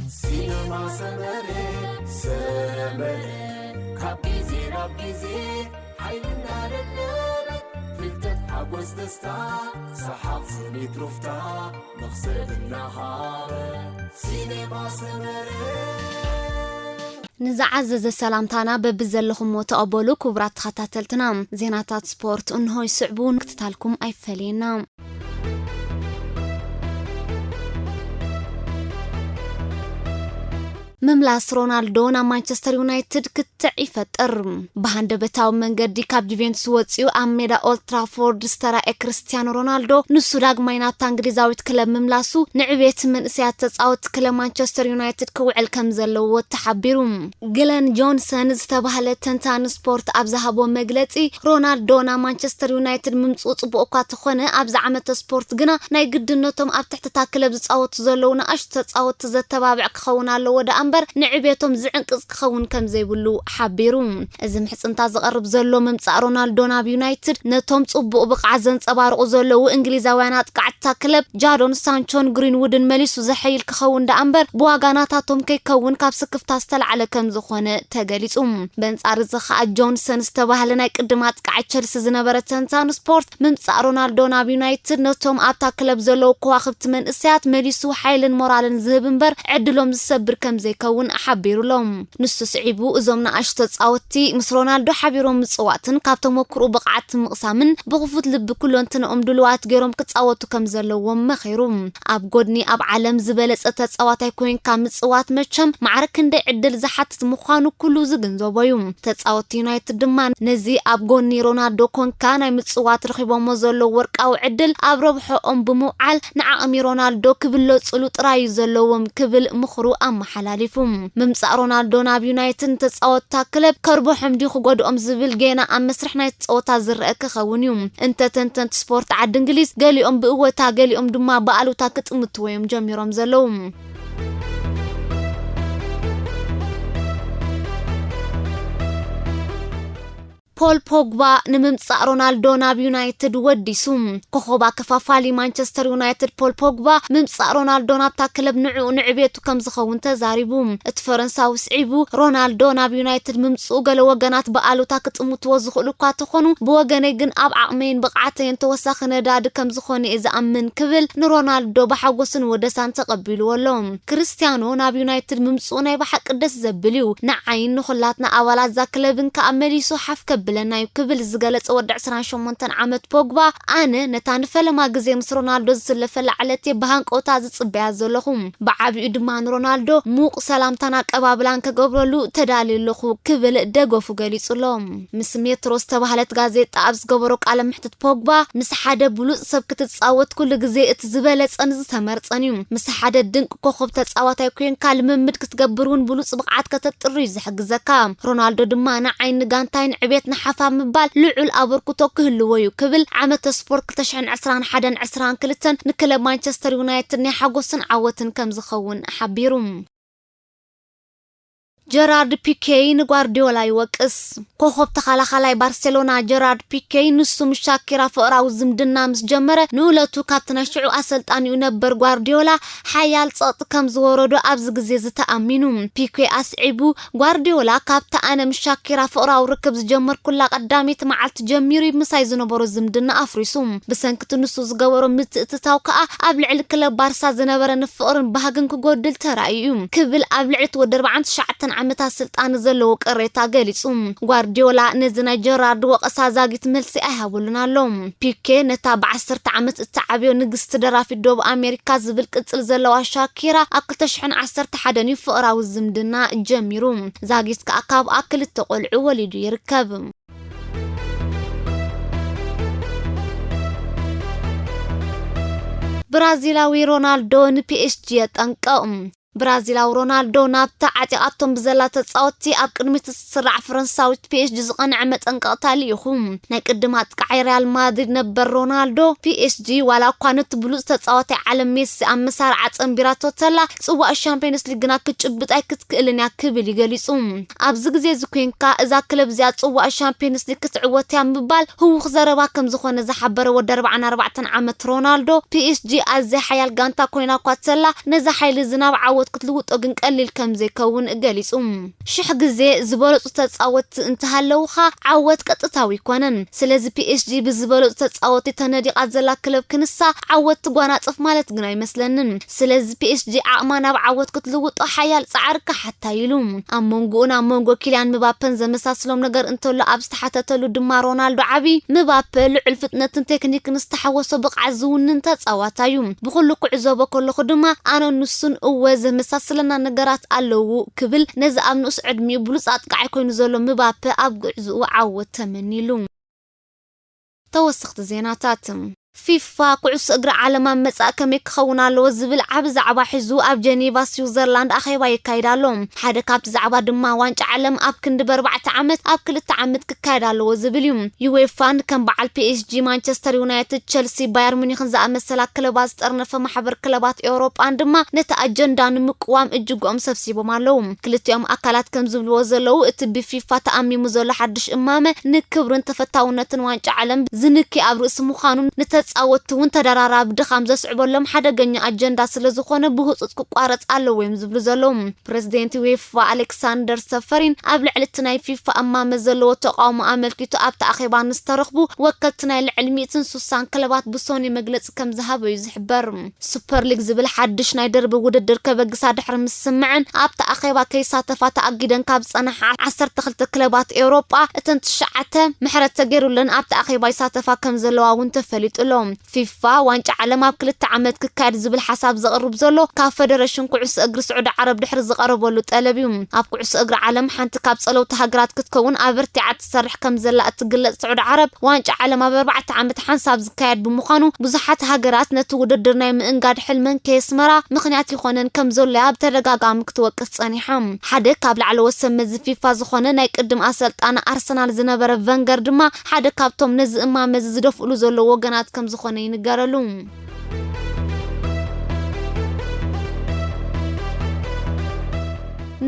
سينما سمرة كابيزي رابيزي حيلنا للنار فلتت حبوز دستا سحاب سنيت رفتا نخسر النهار سينما سمرة نزعزز السلامتانا ببزلكم وتقبلوا كبرات خطاتلتنا زيناتات سبورت انه يسعبون كتتالكم اي فلينا مملاس رونالدو نا مانشستر يونايتد كتعي فتر بهاند بتاو منجدي كاب جوفنتوس وصيو ام ميدا اولد ترافورد سترا كريستيانو رونالدو نسو داغماينا تانغريزاويت كلب مملاسو نعبيت من اسيات تصاوت كلب مانشستر يونايتد كوعل كم زلو تحبيرو جلن جونسون استبهله تنتان سبورت ابزهابو مغلصي رونالدو نا مانشستر يونايتد ممصو صبوقا تخونه ابز عمت سبورت غنا ناي غدنتهم اب تحت تا كلب تصاوت زلونا اش تصاوت زتبابع كخونالو ودا نعبيتهم زعنقص كخون كم زيبلو حبيرو اذا محصنتا زقرب زلو ممصا رونالدو ناب يونايتد نتوم صبوق بقع زنصبارقو زلو انجليزاويانات قعتا كلب جادون سانچون غرينوودن مليسو زحيل كخون دا امبر بواغاناتاتهم كيكون كاب سكفتا استلعله كم زخونه تغليصوم بنصار زخا جونسون استبهله ناي قدمات قع تشيلسي زنبره تنتان سبورت ممصا رونالدو ناب يونايتد نتوم ابتا كلب زلو كواخبت من اسيات مليسو حيلن مورالن زهبنبر عدلهم زسبر كم زي كون أحبيرو لهم نسو سعيبو إزومنا أشتت صاوتي مس رونالدو حبيرو مصواتن كابتو مكرو بقعات مقسامن بغفوت لب كلون تنقم دلوات غيروم كتصاوتو كم زلوهم مخيروم أب قدني أب عالم زبالس أتتصاواتي كوين كام مصوات مچم معرك اندي عدل زحات مخانو كلو زغنزوبايوم تتصاوتي يونايتد دمان نزي أب قدني رونالدو كون كاناي مصوات رخيبو مزلو ورق أو عدل أب ربحو بموعال نعقمي رونالدو كبلو صلو طراي زلوهم كبل مخرو أم حلاليفو ممصا رونالدو ناب يونايتد تصاوتا كلب كربو حمدي خغودኦም زبل جينا ام مسرح ناي تصاوتا زرأ كخونيوم انت تنتن سبورت عد انجليز قاليኦም بقوتا قاليኦም دما بقالوتا كطمتويم جميروم زلوم بول بوغبا نممصا رونالدو ناب يونايتد وديسوم كوخوبا كفافالي مانشستر يونايتد بول بوغبا ممصا رونالدو ناب تاكلب نعبيتو كم زخون تزاريبوم اتفرنساو سعيبو رونالدو ناب يونايتد ممصو قال وغنات بقالوتا كطمتو زخلو كاتخونو بوغني جن اب عقمين بقعتين توسخ نداد كم زخوني اذا امن كبل نرونالدو بحغوسن ودسان تقبلوا لهم كريستيانو ناب يونايتد ممصو ناي بحق دس زبليو نعين نخلاتنا اوالات ذا كلبن كامليسو حفك بلنا يكبل زغلص ود 28 عمت بوغبا انا نتانفل ما غزي مس رونالدو زلفل علتي بهانقوتا زصبيا زلخم بعبي دمان رونالدو موق سلامتنا قبابلان كغبرلو تداليلخو كبل دغفو غليصلوم مس ميتروس تبهلت غازيطا ابز غبرو قال محتت بوغبا مس حدا بلوص سب كتتصاوت كل غزي اتزبلصن زتمرصنيو مس حدا دنق كوخب تصاوتاي كوين كال ممد كتغبرون بلوص بقعت كتطري زحغزكا رونالدو دما عين غانتاين عبيت حفا مبال لعل أبركتو كهلويو كبل عمت سبورت كتشعن 21 كلتن نكلب مانشستر يونايتد ني حقوسن عوتن كم زخون حبيروم جيرارد بيكي نغوارديولا يوقس كوخب تخالاخالاي برشلونة جيرارد بيكي نسو مشاكرا فقراو زمدنا مس جمره نولتو كابتن شعو اسلطان ينبر غوارديولا حيال صوت كم زوردو ابز غزي زتامينو بيكي اسعيبو غوارديولا كابتا انا مشاكرا فقراو ركب زجمر كلا قداميت معلت جميري مساي زنبرو زمدنا افريسوم بسنكت نسو زغبرو متتتاو كا ابلع الكلب بارسا زنبره نفقرن بهاغن كغودل ترايو كبل ابلعت ود 49 عمتا سلطان زلو قريتا غليصوم غوارديولا نزنا جيرارد وقسا زاغيت ملسي ايهابلنا لهم بيكي نتا ب10 عمت التعبيو نغست درافي دوب امريكا زبل قصل زلوا شاكيرا اكلتشحن 11 يفقراو زمدنا جميروم زاغيت كاكاب اكل تقلع وليدو يركب برازيلاوي رونالدو نبي اس جي تنقم برازيلاو رونالدو نابتا عتيقاتهم بزلا تصاوتي اب قدمت السرع فرنساوي بي اس جي زقنع مطنققتالي يخوم ناي قدمات قعي ريال مادريد نبر رونالدو بي اس جي ولا كانت بلوز تصاوتي عالم ميسي ام مسارع صنبيراتو تلا صوا الشامبيونز ليغنا كتشبط اي كتكلن ياكبل يغليصوم ابز غزي زكوينكا اذا كلب زيا صوا الشامبيونز ليغ كتعوت يا مبال هو خزربا كم زخونه زحبره ود 44 عمت رونالدو بي اس جي از حيال غانتا كوينا كواتلا نزا حيل زناب عو ዓወት ክትልውጦ ግን ቀሊል ከም ዘይከውን ገሊጹ ሽሕ ግዜ ዝበለጹ ተጻወት እንተሃለውኻ ዓወት ቀጥታዊ ይኮነን ስለዚ PSG ብዝበለጹ ተጻወት ተነዲቃ ዘላ ክለብ ክንሳ ዓወት ትጓናጽፍ ማለት ግን አይመስለንን ስለዚ PSG ዓቕማ ናብ ዓወት ክትልውጦ ሓያል ጻዕር ከሓታይሉ ኣመንጎና መንጎ ኪልያን ምባፐን ዘመሳስሎም ነገር እንተሎ ኣብ ዝተሓተተሉ ድማ ሮናልዶ ዓቢ ምባፐ ልዑል ፍጥነትን ቴክኒክን ዝተሓወሶ ብቕዓት ዝውንን ተጻዋታዩ ብኩሉ ክዕዘቦ ከለኹ ድማ ኣነ ንሱን እወ ዘመሳስለና ነገራት ኣለዉ ክብል ነዚ ኣብ ንኡስ ዕድሚኡ ብሉጽ ኣጥቃዓይ ኮይኑ ዘሎ ምባፐ ኣብ ግዕዝኡ ዓወት ተመኒሉ ተወሰኽቲ ዜናታት ፊፋ ኩዕሶ እግሪ ዓለም መጻእ ከመይ ክኸውን ኣለዎ ዝብል ዓብ ዛዕባ ሒዙ ኣብ ጀኔቫ ስዊዘርላንድ ኣኼባ ይካየድ ኣሎ ሓደ ካብቲ ዛዕባ ድማ ዋንጫ ዓለም ኣብ ክንዲ 4 ዓመት ኣብ 2 ዓመት ክካየድ ኣለዎ ዝብል እዩ ዩኤፋን ከም በዓል PSG ማንቸስተር ዩናይትድ ቸልሲ ባየር ሙኒኽን ዝኣመሰላ ክለባት ዝጠርነፈ ማሕበር ክለባት ኤውሮጳን ድማ ነቲ ኣጀንዳ ንምቅዋም እጅጎም ሰብሲቦም ኣለዉ ክልቲኦም ኣካላት ከም ዝብልዎ ዘለዉ እቲ ብፊፋ ተኣሚሙ ዘሎ ሓድሽ እማመ ንክብርን ተፈታውነትን ዋንጫ ዓለም ዝንኪ ኣብ ርእሲ ምዃኑ ጻወት እውን ተደራራብ ድኻም ዘስዕበሎም ሓደገኛ ኣጀንዳ ስለዝኾነ ብህጹጽ ክቋረጽ ኣለዎ እዮም ዝብሉ ዘለዉ ፕሬዚደንት ዩኤፋ ኣሌክሳንደር ሰፈሪን ኣብ ልዕሊ እቲ ናይ ፊፋ እማመ ዘለዎ ተቃውሞ ኣመልኪቱ ኣብ ተኣኼባ ንዝተረኽቡ ወከልቲ ናይ ልዕሊ 160 ክለባት ብሶኒ መግለጺ ከም ዝሃበ እዩ ዝሕበር ሱፐር ሊግ ዝብል ሓድሽ ናይ ደርቢ ውድድር ከበግሳ ድሕሪ ምስ ስምዐን ኣብ ተኣኼባ ከይሳተፋ ተኣጊደን ካብ ዝጸንሓ 12 ክለባት ኤውሮጳ እተን 9 ምሕረት ተገይሩለን ኣብ ተኣኼባ ይሳተፋ ከም ዘለዋ እውን ተፈሊጡሎ ፊፋ ዋንጫ ዓለም ኣብ 2 ዓመት ክካየድ ዝብል ሓሳብ ዘቕርብ ዘሎ ካብ ፌደሬሽን ኩዕሶ እግሪ ስዑድ ዓረብ ድሕሪ ዝቐረበሉ ጠለብ እዩ ኣብ ኩዕሶ እግሪ ዓለም ሓንቲ ካብ ጸለውቲ ሃገራት ክትከውን ኣበርቲዓ ትሰርሕ ከም ዘላ እትግለጽ ስዑድ ዓረብ ዋንጫ ዓለም ኣብ 4 ዓመት ሓንሳብ ዝካየድ ብምዃኑ ብዙሓት ሃገራት ነቲ ውድድር ናይ ምእንጋድ ሕልመን ከየስመራ ምኽንያት ይኾነን ከም ዘሎ ኣብ ተደጋጋሚ ክትወቅስ ጸኒሓ ሓደ ካብ ላዕለዎት ሰመዚ ፊፋ ዝኾነ ናይ ቅድም ኣሰልጣኒ ኣርሰናል ዝነበረ ቨንገር ድማ ሓደ ካብቶም ነዚ እማመ ዝደፍእሉ ዘሎ ወገናት ከም ዝኾነ ይንገረሉ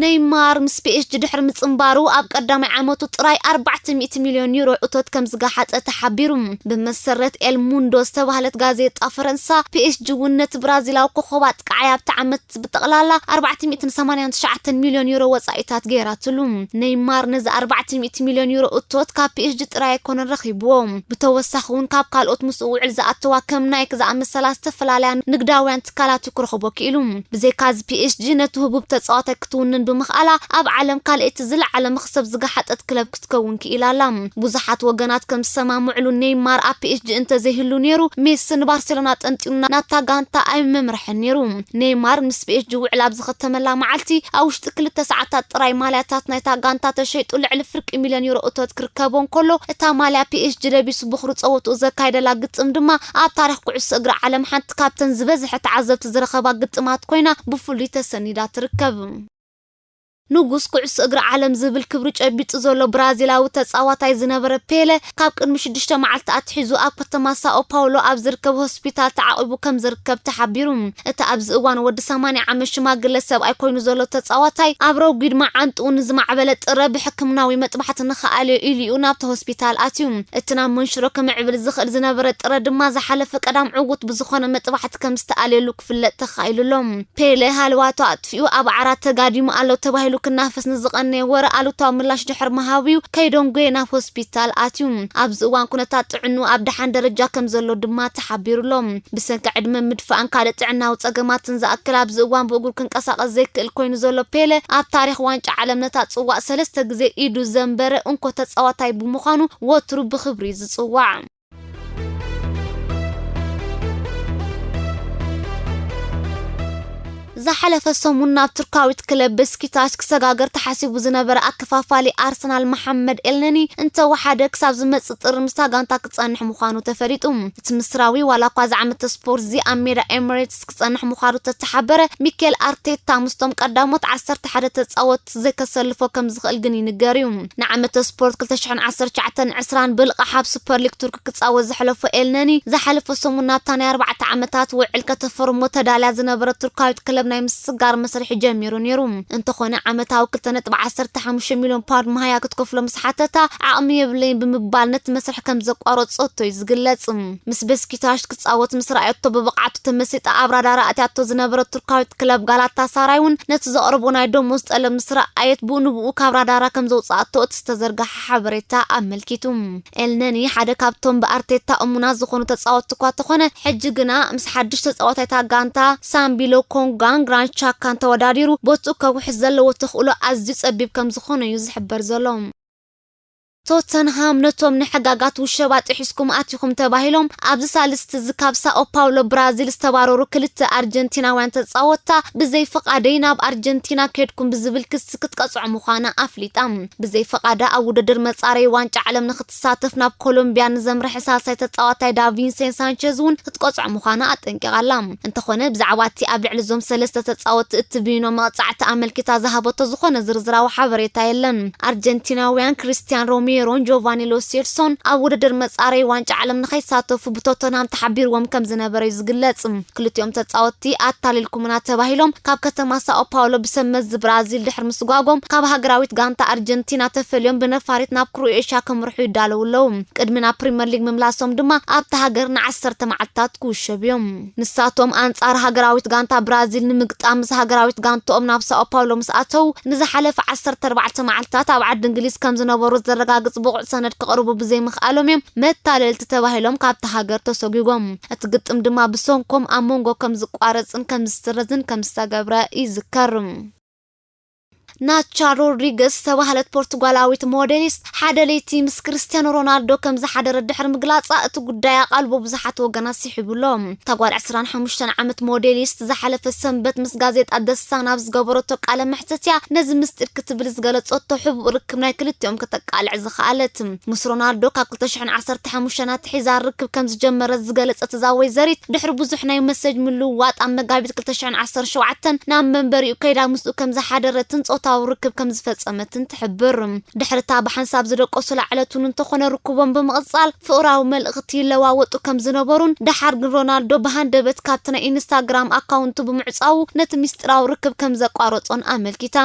نيمار مس PSG ድሕሪ ምጽምባሩ ኣብ ቀዳማይ ዓመቱ ጥራይ 400 ሚልዮን ዩሮ እቶት ከም ዝጋሓጸ ተሓቢሩ ብመሰረት ኤል ሙንዶ ዝተባህለት ጋዜጣ ፈረንሳ PSG ውነት ብራዚላዊ ኮኸብ ኣጥቃዓይ ኣብቲ ዓመት ብጠቕላላ 489 ሚልዮን ዩሮ ወጻኢታት ገይራትሉ ነይማር ነዚ 400 ሚልዮን ዩሮ እቶት ካብ PSG ጥራይ ኣይኮነን ረኺብዎ ብተወሳኺ እውን ካብ ካልኦት ምስ ውዕል ዝኣተዋ ከም ናይክ ዝኣመሰላ ዝተፈላለያ ንግዳውያን ትካላት ክረኽቦ ክኢሉ ብዘይካዚ PSG ነቲ ህቡብ ተጻዋታይ ክትውንን ብምኽኣላ ኣብ ዓለም ካልእቲ ዝለዓለ መኽሰብ ዝጋሓጠት ክለብ ክትከውን ክኢላላ ብዙሓት ወገናት ከም ሰማምዕሉ ኔይማር ኣብ PSG እንተዘይህሉ ነይሩ ሜሲ ንባርሴሎና ጠንጢኑና ናብታ ጋንታ ኣይምምርሕን ነይሩ ኔይማር ምስ PSG ውዕል ኣብ ዝኸተመላ መዓልቲ ኣብ ውሽጢ 2 ሰዓታት ጥራይ ማልያታት ናይታ ጋንታ ተሸይጡ ልዕሊ ፍርቂ ሚልዮን ዩሮ እቶት ክርከቦን ከሎ እታ ማልያ PSG ደቢሱ ብኽሩ ጸወቱ ዘካይደላ ግጥም ድማ ኣብ ታሪኽ ኩዕሶ እግሪ ዓለም ሓንቲ ካብተን ዝበዝሐ ተዓዘብቲ ዝረኸባ ግጥማት ኮይና ብፍሉይ ተሰኒዳ ትርከብ ንጉስ ኩዕሶ እግሪ ዓለም ዝብል ክብሪ ጨቢጡ ዘሎ ብራዚላዊ ተጻዋታይ ዝነበረ ፔለ ካብ ቅድሚ 6 መዓልቲ ኣትሒዙ ኣብ ከተማ ሳኦ ፓውሎ ኣብ ዝርከብ ሆስፒታል ተዓቂቡ ከም ዝርከብ ተሓቢሩ እቲ ኣብዚ እዋን ወዲ 80 ዓመት ሽማግለ ሰብኣይ ኮይኑ ዘሎ ተጻዋታይ ኣብ ረጉድ ማዓንጡኡ ንዝማዕበለ ጥረ ብሕክምናዊ መጥባሕቲ ንኽኣልዮ ኢልዩ ናብቲ ሆስፒታል ኣትዩ እቲ ናብ መንሽሮ ከመዕብል ዝኽእል ዝነበረ ጥረ ድማ ዝሓለፈ ቀዳም ዕውት ብዝኾነ መጥባሕቲ ከም ዝተኣልየሉ ክፍለጥ ተኻኢሉሎም ፔለ ሃልዋቱ ኣጥፊኡ ኣብ ዓራት ተጋዲሙ ኣሎ ተባሂሉ ክናፈስ ንዝቐነየ ወረ ኣሉታዊ ምላሽ ድሕር መሃቢው ከይዶም ጎይ ናብ ሆስፒታል ኣትዩ ኣብዚ እዋን ኩነታት ጥዕኑ ኣብ ድሓን ደረጃ ከም ዘሎ ድማ ተሓቢሩሎም ብሰንኪ ዕድመ ምድፋእን ካልእ ጥዕናዊ ፀገማትን ዝኣክል ኣብዚ እዋን ብእግሩ ክንቀሳቐስ ዘይክእል ኮይኑ ዘሎ ፔለ ኣብ ታሪኽ ዋንጫ ዓለም ነታ ጽዋዕ 3 ግዜ ኢዱ ዘንበረ እንኮ ተጻዋታይ ብምዃኑ ወትሩ ብኽብሪ ዝጽዋዕ زحلف السمون ناب تركاويت كلب بسكيتاش كسجاجر تحسب زنبر أكفافالي أرسنال محمد إلناني أنت وحدك سابز متصر مستعان تاكتصنح مخانو تفريتهم تمسراوي ولا قاز عمت سبورت زي أميرا إميريتس كتصنح مخارو تتحبره ميكيل أرتيتا مستم قدامت 10 حدث أوت زي كسلفو كم زغل جنين الجاريوم نعمت سبورت كل تشحن 10 شعتن عسران بالقحاب سوبر ليج ترك كتصاوز زحلف إلناني زحلف السمون ناب تاني 4 عمتات وعلك تفرم متدالع زنبر تركاويت كلب ናይ ምስጋር መስርሕ ጀሚሩ ነይሩ እንተኾነ ዓመታዊ 2.15 ሚልዮን ፓውንድ መሃያ ክትከፍሎ መስሓተታ ዓቕሚ የብለይን ብምባል ነቲ መስርሕ ከም ዘቋረጾቶ ይዝግለጽ ምስ በስኪታሽ ክጻወት ምስ ረኣየቶ በብቕዓቱ ተመሲጣ ኣብ ራዳር ኣትያቶ ዝነበረት ቱርካዊት ክለብ ጋላታሳራይ እውን ነቲ ዘቕርቦ ናይ ደሞዝ ጠለብ ምስ ረኣየት ብኡንብኡ ካብ ራዳራ ከም ዘውፅኣቶ እቲ ዝተዘርግሐ ሓበሬታ ኣመልኪቱ ኤልነኒ ሓደ ካብቶም ብኣርቴታ እሙናት ዝኾኑ ተጻወትቲ እኳ እንተኾነ ሕጂ ግና ምስ ሓድሽ ተጻዋታይታ ጋንታ ሳምቢሎ ኮንጋን ግራንድ ቻካን ተወዳዲሩ ቦትኡ ከውሕዝ ዘለዎ ተኽእሎ ኣዝዩ ጸቢብ ከም ዝኾነ እዩ ዝሕበር ዘሎ ቶተንሃም ነቶም ንሕጋጋት ውሸባት ሒስኩም ኣትይኹም ተባሂሎም ኣብዚ ሳልስቲ ዝካብ ሳኦ ፓውሎ ብራዚል ዝተባረሩ ክልተ ኣርጀንቲናውያን ተጻወትታ ብዘይ ፈቃደይ ናብ ኣርጀንቲና ከድኩም ብዝብል ክስ ክትቀጽዑ ምዃና ኣፍሊጣ ብዘይ ፈቃዳ ኣብ ውድድር መጻረይ ዋንጫ ዓለም ንኽትሳተፍ ናብ ኮሎምቢያ ንዘምርሕ ሳልሳይ ተጻዋታይ ዳቪንሰን ሳንቼዝ እውን ክትቀጽዑ ምዃና ኣጠንቂቓላ እንተኾነ ብዛዕባ እቲ ኣብ ልዕሊ ዞም ሰለስተ ተጻወትቲ እትብይኖ መቕጻዕቲ ኣመልኪታ ዝሃበቶ ዝኾነ ዝርዝራዊ ሓበሬታ የለን ኣርጀንቲናውያን ክሪስቲያን ሮሜ ሮን ጆቫኒ ሎሴርሶን ኣብ ውድድር መጻረይ ዋንጫ ዓለም ንኸይሳተፉ ብቶተንሃም ተሓቢርዎም ከም ዝነበረ ዝግለጽ ክልቲኦም ተጻወትቲ ኣታሊልኩምና ተባሂሎም ካብ ከተማ ሳኦ ፓውሎ ብሰመዝ ብራዚል ድሕሪ ምስጓጎም ካብ ሃገራዊት ጋንታ ኣርጀንቲና ተፈልዮም ብነፋሪት ናብ ክሮኤሽያ ከምርሑ ይዳለው ኣለው ቅድሚ ናብ ፕሪምየር ሊግ ምምላሶም ድማ ኣብታ ሃገር ን10 መዓልታት ክውሸብ እዮም ንሳቶም ኣንጻር ሃገራዊት ጋንታ ብራዚል ንምግጣም ምስ ሃገራዊት ጋንታኦም ናብ ሳኦ ፓውሎ ምስ ኣተው ንዝሓለፈ 14 መዓልታት ኣብ ዓዲ እንግሊዝ ከም ዝነበሩ ዘረጋግጽ بقول سند كقربوا بزي مخالهم متالل تتباهلهم كابت هاجر تسوقيهم أتقدم دما بسونكم أمونغو كم زقارزن كم زترزن كم استجابرا يذكرم ناتشا رودريغز ተባህለት ፖርቱጋላዊት ሞዴሊስት ሓደ ለይቲ ምስ ክርስቲያኖ ሮናልዶ ከም ዝሓደረ ድሕሪ ምግላጻ እቲ ጉዳይ ኣቃልቦ ብዙሓት ወገናት ሲሕብሎም ተጓል 25 ዓመት ሞዴሊስት ዝሓለፈ ሰንበት ምስ ጋዜጣ ደስታ ናብ ዝገበረቶ ቃለ መሕተትያ ነዚ ምስጢር ክትብል ዝገለጸቶ ሕቡእ ርክብ ናይ ክልቲኦም ከተቃልዕ ዝኽኣለት ምስ ሮናልዶ ካብ 2015 ኣትሒዛ ርክብ ከም ዝጀመረ ዝገለጸት እዛ ወይዘሪት ድሕሪ ብዙሕ ናይ መሰጅ ምልውዋጥ ኣብ መጋቢት 2017 ናብ መንበሪኡ ከይዳ ምስኡ ከም ዝሓደረትን ጾታዊ ርክብ ከም ዝፈጸመትን ትሕብር ድሕርታ ብሓንሳብ ዝደቆሱ ላዕለቱን እንተኾነ ርክቦም ብምቕጻል ፍቕራዊ መልእኽቲ ይለዋወጡ ከም ዝነበሩን ድሓር ግን ሮናልዶ ብሃንደበት ካብቲ ናይ ኢንስታግራም ኣካውንቱ ብምዕጻው ነቲ ምስጢራዊ ርክብ ከም ዘቋረጾን ኣመልኪታ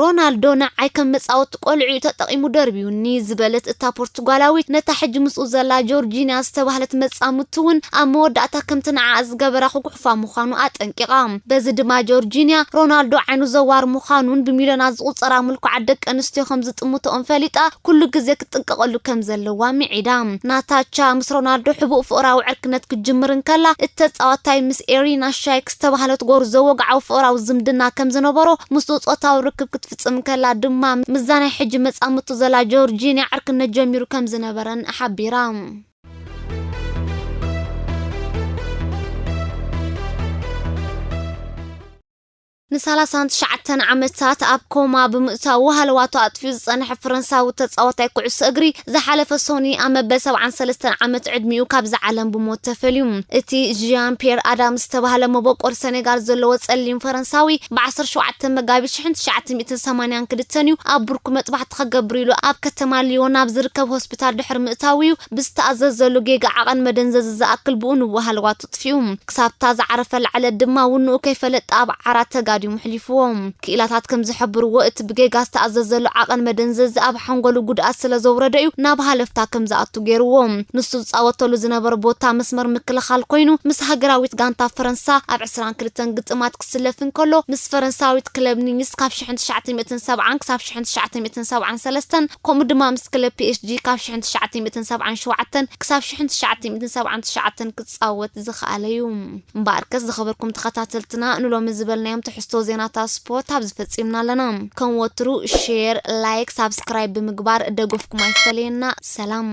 ሮናልዶ ንዓይ ከም መጻወቲ ቆልዑ ተጠቒሙ ደርቢውኒ ዝበለት እታ ፖርቱጋላዊት ነታ ሕጂ ምስኡ ዘላ ጆርጂና ዝተባህለት መጻምቱ እውን ኣብ መወዳእታ ከምቲ ንዓ ዝገበራ ክጉሕፋ ምዃኑ ኣጠንቂቓ በዚ ድማ ጆርጂና ሮናልዶ ዓይኑ ዘዋር ምዃኑን بميلان ዝቁፀራ ምልኩዕ ደቂ ኣንስትዮ ከም ዝጥምቶኦም ፈሊጣ ኩሉ ግዜ ክትጥንቀቀሉ ከም ዘለዋ ሚዒዳ ናታቻ ምስ ሮናልዶ ሕቡእ ፍቕራዊ ዕርክነት ክጅምርን ከላ እተጻዋታይ ምስ ኤሪና ሻይክ ዝተባህለት ጎርዞ ወግዓዊ ፍቕራዊ ዝምድና ከም ዝነበሮ ምስ ጾታዊ ርክብ ክትፍጽም ከላ ድማ ምዛናይ ሕጂ መጻምቱ ዘላ ጆርጂና ዕርክነት ጀሚሩ ከም ዝነበረን ሓቢራ ن39 ዓመታት ኣብ ኮማ ብምእታው ሃለዋቱ ኣጥፊኡ ዝጸንሐ ፈረንሳዊ ተጻዋታይ ኩዕሶ እግሪ ዝሓለፈ ሶኒ ኣብ መበል 73 ዓመት ዕድሚኡ ካብ ዝዓለም ብሞት ተፈልዩ እቲ ዣን ፒየር ኣዳምስ ዝተባህለ መበቆር ሴኔጋል ዘለዎ ጸሊም ፈረንሳዊ ብ17 መጋቢት 1982 ኣብ ቡርኩ መጥባሕቲ ከገብር ኢሉ ኣብ ከተማ ሊዮን ኣብ ዝርከብ ሆስፒታል ድሕሪ ምእታዊኡ ብዝተኣዘዘሉ ጌጋ ዓቐን መደንዘዝ ዝኣክል ብኡን ሃለዋቱ ጥፊኡ ክሳብታ ዝዓረፈ ላዕለ ድማ ውንኡ ከይፈለጥ ኣብ ዓራት ዲም حليفهم كيلاتات كم زحبروا ات بجيغاس تأززلو عقن مدنزز اب حنقلو قدأت سلا زورديو ناب هالفتا كم زاعتو جيروهم نصو تصاوتلو زنبر بوتا مسمر مكل خالقوينو مس هاجراويت غانتا فرنسا اب 20 كلتن قطمات كسلفن كلو مس فرنساويت كلب نيس كاف شحنت 1970 كاف شحنت 1973 كوم دما مس كلب بي اس جي كاف شحنت 1977 كاف شحنت 1979 كتصاوت زخاليوم مباركس زخبركم تخاتلتنا انو لو مزبلنا يوم تحستو زيناتا سبورت هابز فتسيمنا لنا كون وترو شير لايك سابسكرايب بمقبار دقوفكم ايفالينا سلام